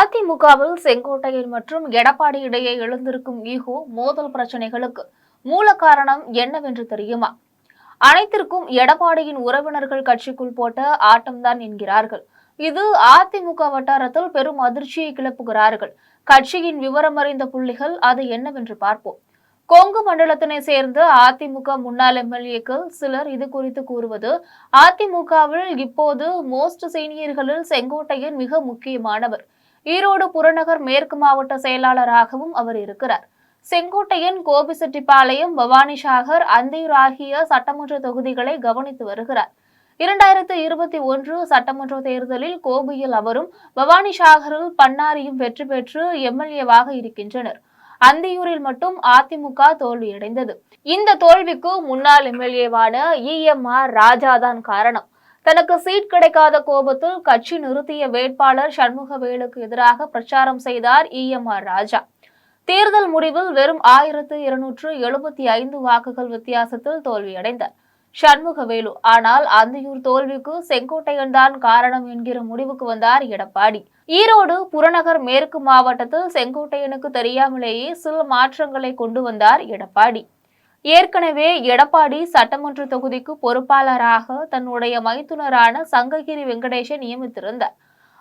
அதிமுகவில் செங்கோட்டையன் மற்றும் எடப்பாடி இடையே எழுந்திருக்கும் ஈகோ மோதல் பிரச்சனைகளுக்கு மூல காரணம் என்னவென்று தெரியுமா? அனைத்திற்கும் எடப்பாடியின் உறவினர்கள் கட்சிக்குள் போட்ட ஆட்டம்தான் என்கிறார்கள். இது அதிமுக வட்டாரத்தில் பெரும் அதிர்ச்சியை கிளப்புகிறார்கள். கட்சியின் விவரம் அறிந்த புள்ளிகள் அது என்னவென்று பார்ப்போம். கொங்கு மண்டலத்தினை சேர்ந்த அதிமுக முன்னாள் எம்எல்ஏக்கள் சிலர் இது குறித்து கூறுவது, அதிமுகவில் இப்போது மோஸ்ட் சீனியர்களில் செங்கோட்டையன் மிக முக்கியமானவர். ஈரோடு புறநகர் மேற்கு மாவட்ட செயலாளராகவும் அவர் இருக்கிறார். செங்கோட்டையன் கோபிசெட்டிப்பாளையம், பவானிசாகர், அந்தியூர் ஆகிய சட்டமன்ற தொகுதிகளை கவனித்து வருகிறார். 2021 சட்டமன்ற தேர்தலில் கோபியில் அவரும் பவானிசாகரில் பன்னாரியும் வெற்றி பெற்று எம்எல்ஏவாக இருக்கின்றனர். அந்தியூரில் மட்டும் அதிமுக தோல்வியடைந்தது. இந்த தோல்விக்கு முன்னாள் எம்எல்ஏவான இஎம்ஆர் ராஜாதான் காரணம். தனக்கு சீட் கிடைக்காத கோபத்தில் கட்சி நிறுத்திய வேட்பாளர் சண்முகவேலுக்கு எதிராக பிரச்சாரம் செய்தார் இஎம்ஆர் ராஜா. தேர்தல் முடிவில் வெறும் 1275 வாக்குகள் வித்தியாசத்தில் தோல்வியடைந்தார் சண்முகவேலு. ஆனால் அந்தியூர் தோல்விக்கு செங்கோட்டையன் தான் காரணம் என்கிற முடிவுக்கு வந்தார் எடப்பாடி. ஈரோடு புறநகர் மேற்கு மாவட்டத்தில் செங்கோட்டையனுக்கு தெரியாமலேயே சில மாற்றங்களை கொண்டு வந்தார் எடப்பாடி. ஏற்கனவே எடப்பாடி சட்டமன்ற தொகுதிக்கு பொறுப்பாளராக தன்னுடைய மைத்துனரான சங்ககிரி வெங்கடேசன் நியமித்திருந்தார்.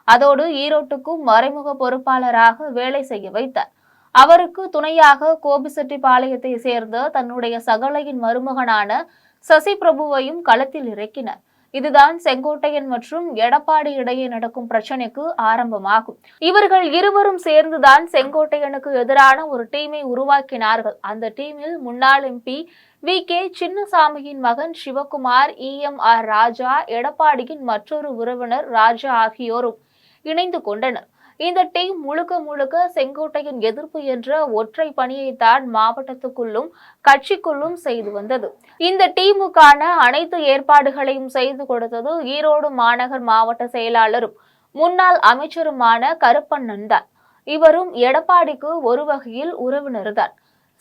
அதோடு ஈரோட்டுக்கும் மறைமுக பொறுப்பாளராக வேலை செய்ய வைத்தார். அவருக்கு துணையாக கோபிசெட்டிப்பாளையத்தை சேர்ந்த தன்னுடைய சகலையின் மருமகனான சசி பிரபுவையும் களத்தில் இறக்கினார். இதுதான் செங்கோட்டையன் மற்றும் எடப்பாடி இடையே நடக்கும் பிரச்சனைக்கு ஆரம்பமாகும். இவர்கள் இருவரும் சேர்ந்துதான் செங்கோட்டையனுக்கு எதிரான ஒரு டீமை உருவாக்கினார்கள். அந்த டீமில் முன்னாள் எம்பி வி.கே. சின்னசாமியின் மகன் சிவகுமார், இஎம்ஆர் ராஜா, எடப்பாடியின் மற்றொரு உறவினர் ராஜா ஆகியோரும் இணைந்து கொண்டனர். இந்த டீம் முழுக்க முழுக்க செங்கோட்டையன் எதிர்ப்பு என்ற ஒற்றை பணியைத்தான் மாவட்டத்துக்குள்ளும் கட்சிக்குள்ளும் செய்து வந்தது. இந்த டீமுக்கான அனைத்து ஏற்பாடுகளையும் செய்து கொடுத்தது ஈரோடு மாநகர் மாவட்ட செயலாளரும் முன்னாள் அமைச்சருமான கருப்பண்ணன் தான். இவரும் எடப்பாடிக்கு ஒரு வகையில் உறவினர்தான்.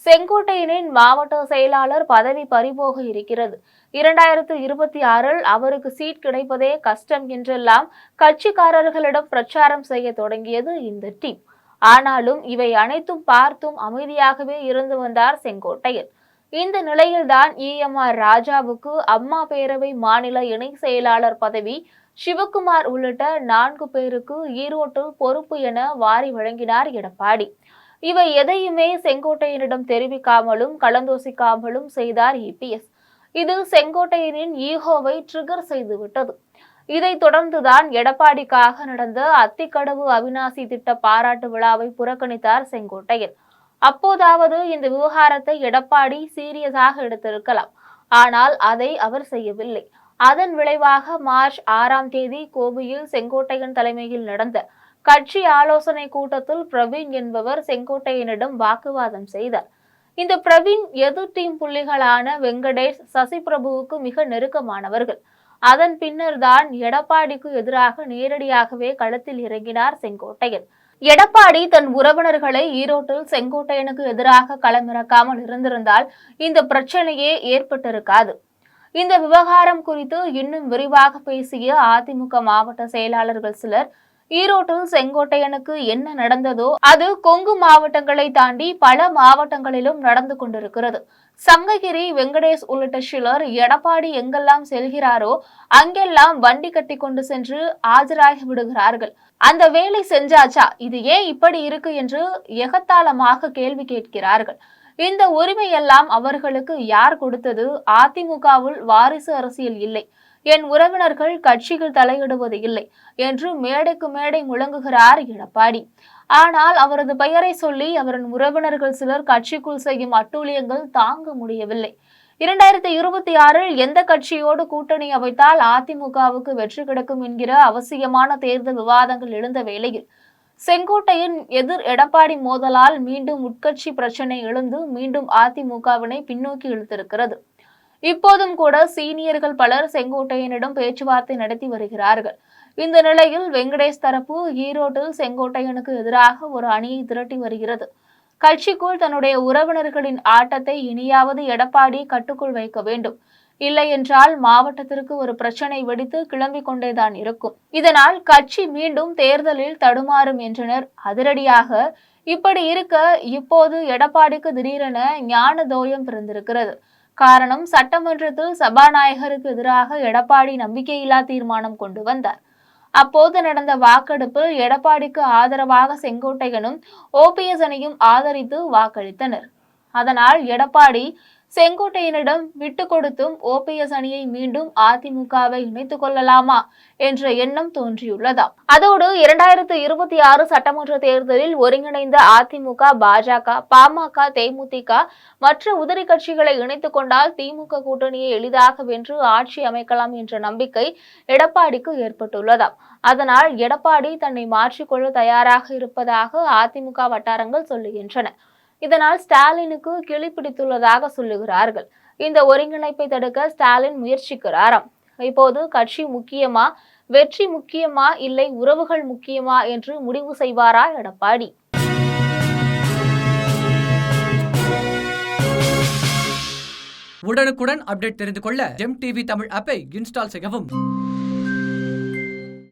செங்கோட்டையனின் மாவட்ட செயலாளர் பதவி பறிபோக இருக்கிறது. 2026 அவருக்கு சீட் கிடைப்பதே கஷ்டம் என்றெல்லாம் கட்சிக்காரர்களிடம் பிரச்சாரம் செய்ய தொடங்கியது இந்த டீம். ஆனாலும் இவை அனைத்தும் பார்த்தும் அமைதியாகவே இருந்து வந்தார் செங்கோட்டையன். இந்த நிலையில்தான் இஎம்ஆர் ராஜாவுக்கு அம்மா பேரவை மாநில இணை செயலாளர் பதவி, சிவகுமார் உள்ளிட்ட 4 பேருக்கு ஈரோட்டில் பொறுப்பு என வாரி வழங்கினார் எடப்பாடி. இவை எதையுமே செங்கோட்டையனிடம் தெரிவிக்காமலும் கலந்தோசிக்காமலும் செய்தார் இபிஎஸ். இது செங்கோட்டையனின் ஈகோவை ட்ரிகர் செய்துவிட்டது. இதைத் தொடர்ந்துதான் எடப்பாடிக்காக நடந்த அத்திக்கடவு அவிநாசி திட்ட பாராட்டு விழாவை புறக்கணித்தார் செங்கோட்டையன். அப்போதாவது இந்த விவகாரத்தை எடப்பாடி சீரியஸாக எடுத்திருக்கலாம். ஆனால் அதை அவர் செய்யவில்லை. அதன் விளைவாக மார்ச் 6ஆம் தேதி கோவையில் செங்கோட்டையன் தலைமையில் நடந்த கட்சி ஆலோசனை கூட்டத்தில் பிரவீன் என்பவர் செங்கோட்டையனிடம் வாக்குவாதம் செய்தார். இந்த பிரவீன் எதிர் டீம் புள்ளிகளான வெங்கடேஷ், சசி பிரபுவுக்கு மிக நெருக்கமானவர்கள். அதன் பின்னர் தான் எடப்பாடிக்கு எதிராக நேரடியாகவே களத்தில் இறங்கினார் செங்கோட்டையன். எடப்பாடி தன் உறவினர்களை ஈரோட்டில் செங்கோட்டையனுக்கு எதிராக களமிறக்காமல் இருந்திருந்தால் இந்த பிரச்சனையே ஏற்பட்டிருக்காது. இந்த விவகாரம் குறித்து இன்னும் விரிவாக பேசிய அதிமுக மாவட்ட செயலாளர்கள் சிலர், ஈரோட்டில் செங்கோட்டையனுக்கு என்ன நடந்ததோ அது கொங்கு மாவட்டங்களை தாண்டி பல மாவட்டங்களிலும் நடந்து கொண்டிருக்கிறது. சங்ககிரி வெங்கடேஷ் உள்ளிட்ட சிலர் எடப்பாடி எங்கெல்லாம் செல்கிறாரோ அங்கெல்லாம் வண்டி கட்டி கொண்டு சென்று ஆஜராகி விடுகிறார்கள். அந்த வேலை செஞ்சாச்சா, இது ஏன் இப்படி இருக்கு என்று எகத்தாளமாக கேள்வி கேட்கிறார்கள். இந்த உரிமையெல்லாம் அவர்களுக்கு யார் கொடுத்தது? அதிமுகவில் வாரிசு அரசியல் இல்லை, என் உறவினர்கள் கட்சிகள் தலையிடுவது இல்லை என்று மேடைக்கு மேடை முழங்குகிறார் எடப்பாடி. ஆனால் அவரது பெயரை சொல்லி அவரின் உறவினர்கள் சிலர் கட்சிக்குள் செய்யும் அட்டூழியங்கள் தாங்க முடியவில்லை. 2026 எந்த கட்சியோடு கூட்டணி அமைத்தால் அதிமுகவுக்கு வெற்றி கிடைக்கும் என்கிற அவசியமான தேர்தல் விவாதங்கள் எழுந்த வேளையில் செங்கோட்டையன் எதிர் எடப்பாடி மோதலால் மீண்டும் உட்கட்சி பிரச்சனை எழுந்து மீண்டும் அதிமுகவினை பின்னோக்கி இழுத்திருக்கிறது. இப்போதும் கூட சீனியர்கள் பலர் செங்கோட்டையனிடம் பேச்சுவார்த்தை நடத்தி வருகிறார்கள். இந்த நிலையில் வெங்கடேஷ் தரப்பு ஈரோட்டில் செங்கோட்டையனுக்கு எதிராக ஒரு அணியை திரட்டி வருகிறது. கட்சிக்குள் தன்னுடைய உறவினர்களின் ஆட்டத்தை இனியாவது எடப்பாடி கட்டுக்குள் வைக்க வேண்டும். இல்லை என்றால் மாவட்டத்திற்கு ஒரு பிரச்சனை வெடித்து கிளம்பிக் கொண்டேதான் இருக்கும். இதனால் கட்சி மீண்டும் தேர்தலில் தடுமாறும் என்றனர். அதிரடியாக இப்படி இருக்க இப்போது எடப்பாடிக்கு திடீரென ஞானதோயம் பிறந்திருக்கிறது. காரணம், சட்டமன்றத்தில் சபாநாயகருக்கு எதிராக எடப்பாடி நம்பிக்கையில்லா தீர்மானம் கொண்டு வந்தார். அப்போது நடந்த வாக்கெடுப்பில் எடப்பாடிக்கு ஆதரவாக செங்கோட்டையனும் ஓபிஎஸ் அணியும் ஆதரித்து வாக்களித்தனர். அதனால் எடப்பாடி செங்கோட்டையனிடம் விட்டு கொடுத்தும் ஓபிஎஸ் அணியை மீண்டும் அதிமுகவை இணைத்துக் கொள்ளலாமா என்ற எண்ணம் தோன்றியுள்ளதாம். அதோடு 2026 சட்டமன்ற தேர்தலில் ஒருங்கிணைந்த அதிமுக, பாஜக, பாமக, தேமுதிக மற்ற உதிரி கட்சிகளை இணைத்துக் கொண்டால் திமுக கூட்டணியை எளிதாக வென்று ஆட்சி அமைக்கலாம் என்ற நம்பிக்கை எடப்பாடிக்கு ஏற்பட்டுள்ளதாம். அதனால் எடப்பாடி தன்னை மாற்றிக்கொள்ள தயாராக இருப்பதாக அதிமுக வட்டாரங்கள் சொல்லுகின்றன. இதனால் ஸ்டாலினுக்கு கிளி பிடித்துள்ளதாக சொல்லுகிறார்கள். இந்த ஒருங்கிணைப்பை தடுக்க ஸ்டாலின் முயற்சிக்கிறாராம். இப்போது கட்சி முக்கியமா, வெற்றி முக்கியமா, இல்லை உறவுகள் முக்கியமா என்று முடிவு செய்வாரா எடப்பாடி? உடனுக்குடன் அப்டேட் தெரிந்து கொள்ள ஜெம் டிவி தமிழ் ஆப்பை இன்ஸ்டால் செய்யவும்.